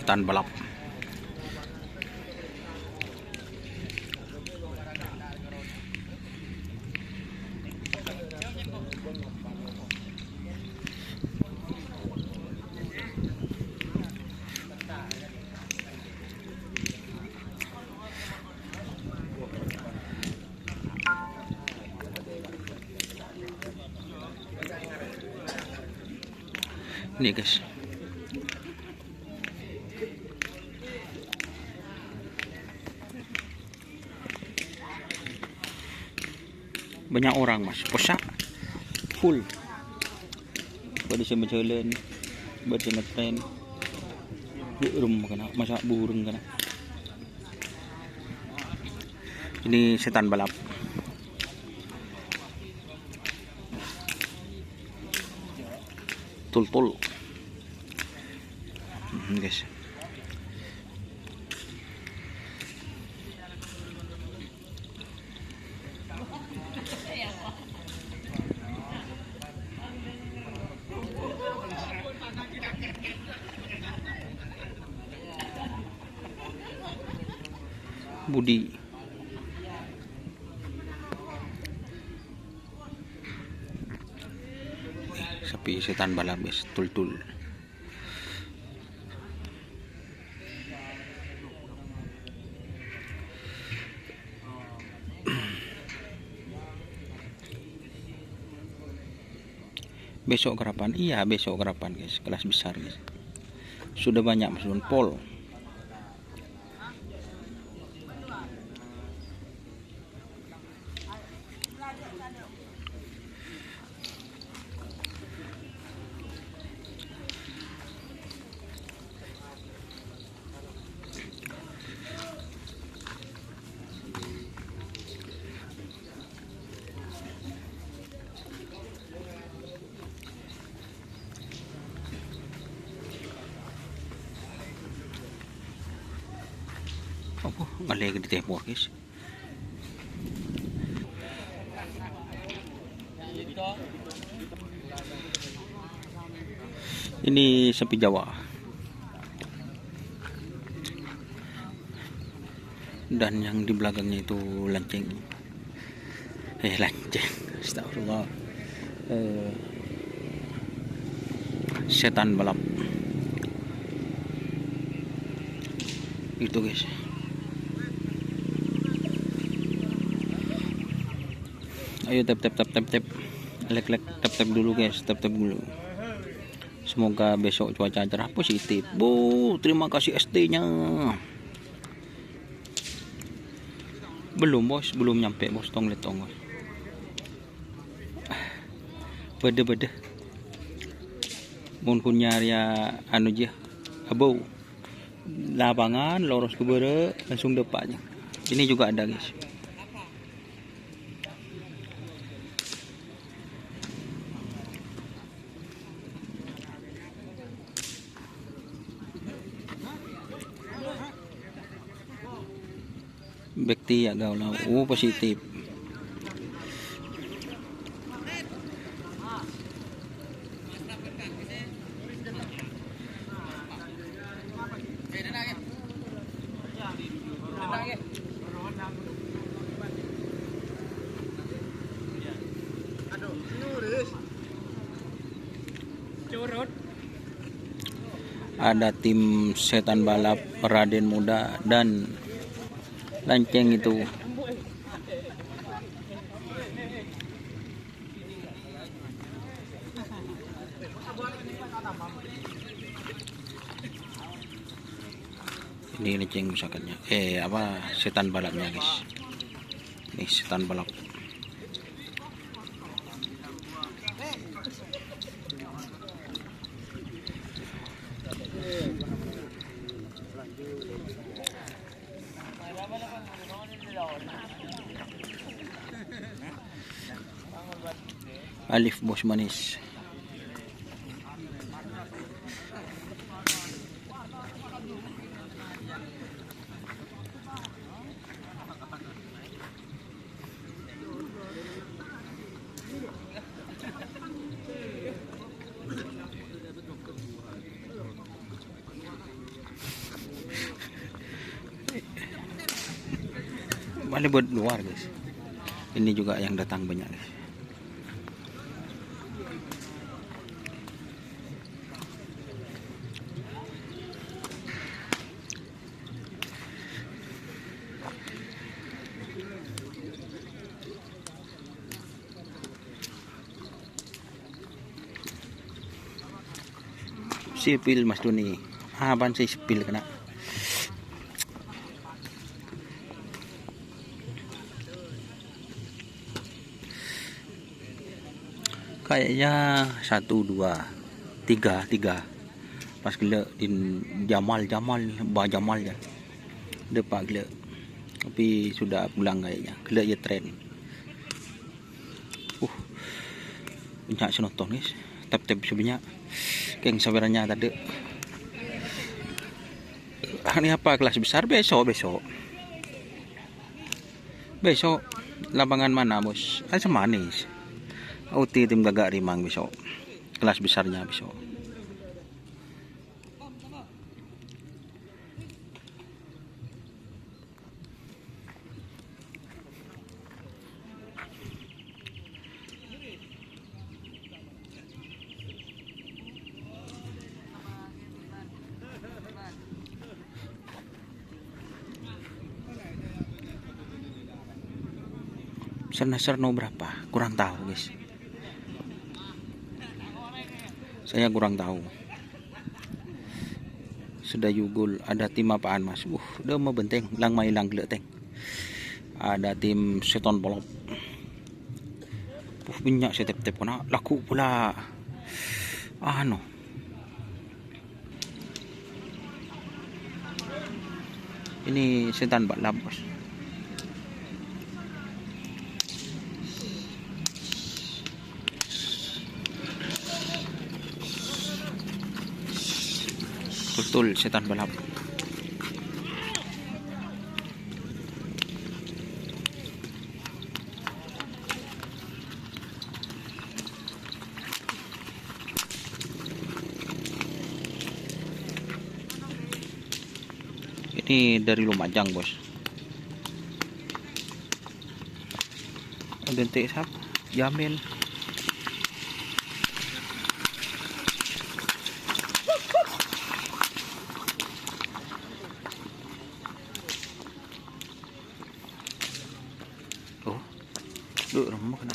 setan balap. Ini guys, banyak orang mas, posak full. Pada saya berjalan, baca ngetren, burung kena, masak burung kena. Ini setan balap. Tul-tul. Guys. Budi. Sapi setan balap guys, tul-tul. Besok kerapan, iya besok kerapan guys, kelas besar guys. Sudah banyak mas pol. Apa ngalih di timur guys. Ini sapi Jawa dan yang di belakangnya itu lanceng. Lanceng, astagfirullah. Setan balap itu guys. Ayo tap. Lek tap dulu guys, tap dulu. Semoga besok cuaca cerah positif. Bu, terima kasih ST-nya. Belum bos, belum nyampe bos, tong letong. Bede. Mun kunyar ya anu aja. Abau. Lapangan lurus ke bere langsung depannya. Ini juga ada guys. Bekti ya gaulau, positif. Ada tim setan balap Raden Muda dan lanceng itu. Ini lanceng misalkannya. Setan balapnya guys. Ini setan balap. Alif bos manis. Balik buat luar guys. Ini juga yang datang banyak guys. Sipil Mas Doni. Ban sih sipil kena. Kayaknya 1 2 3 pas gila din Jamal ya depan gila, tapi sudah pulang kayaknya gila ya tren. Banyak senonton guys, tap sebanyak keng sabarannya tadi. Ini apa kelas besar besok lapangan mana bos? Asam manis. UT tim Gagak Rimang besok. Kelas besarnya besok. Serna berapa? Kurang tahu guys. Saya kurang tahu. Sudah yugul. Ada tim apaan mas? Udah mau benteng. Lang may lang teng. Ada tim Seton Bolop. Banyak setep kena. Laku pula. Ano. Ini setan balap bos. Betul setan balap. Ini dari Lumajang bos. Identik sap Jamil. Rumah kena.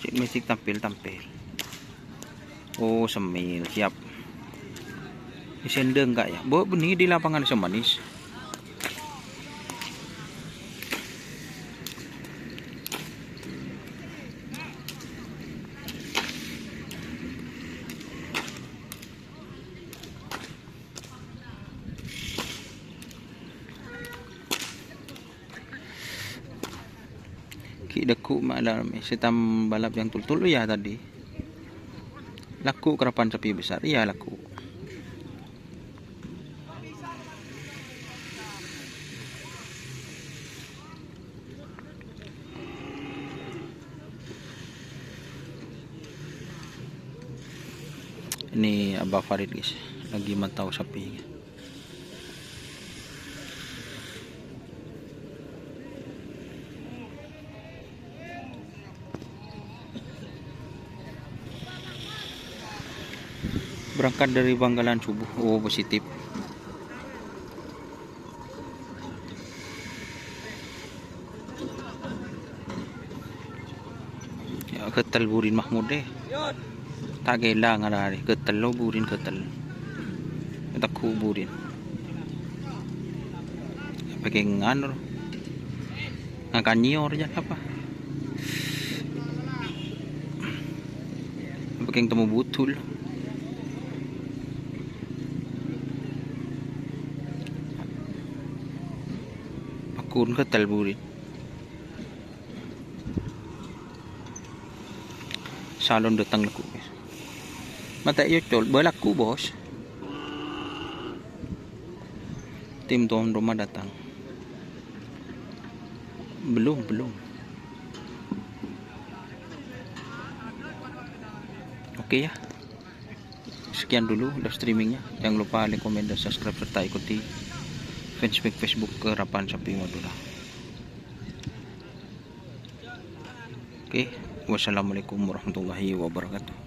Cik Mesik tampil. Oh semil siap. Sendeng enggak ya? Bawa benih di lapangan semanis. Deku malam setam balap yang tul ya tadi. Laku kerapan sapi besar. Iya laku. Ini Abah Farid guys, lagi mantau sapi. Berangkat dari Bangkalan subuh. Oh positif. Ya ketel burin Mahmud deh. Tak gila ngarari ketel lo burin ketel. Kita kuburin. Pakai nganur. Ngakanyor aja apa? Pakai temu butul. Kun ketel burin. Salon datang laku guys. Mata yocol berlaku bos. Tim tuan rumah datang. Belum. Oke ya. sekian dulu live streamingnya. Jangan lupa like, komen, dan subscribe serta ikuti fanspage Facebook Kerapan Sapi Madura. Oke, wassalamualaikum warahmatullahi wabarakatuh.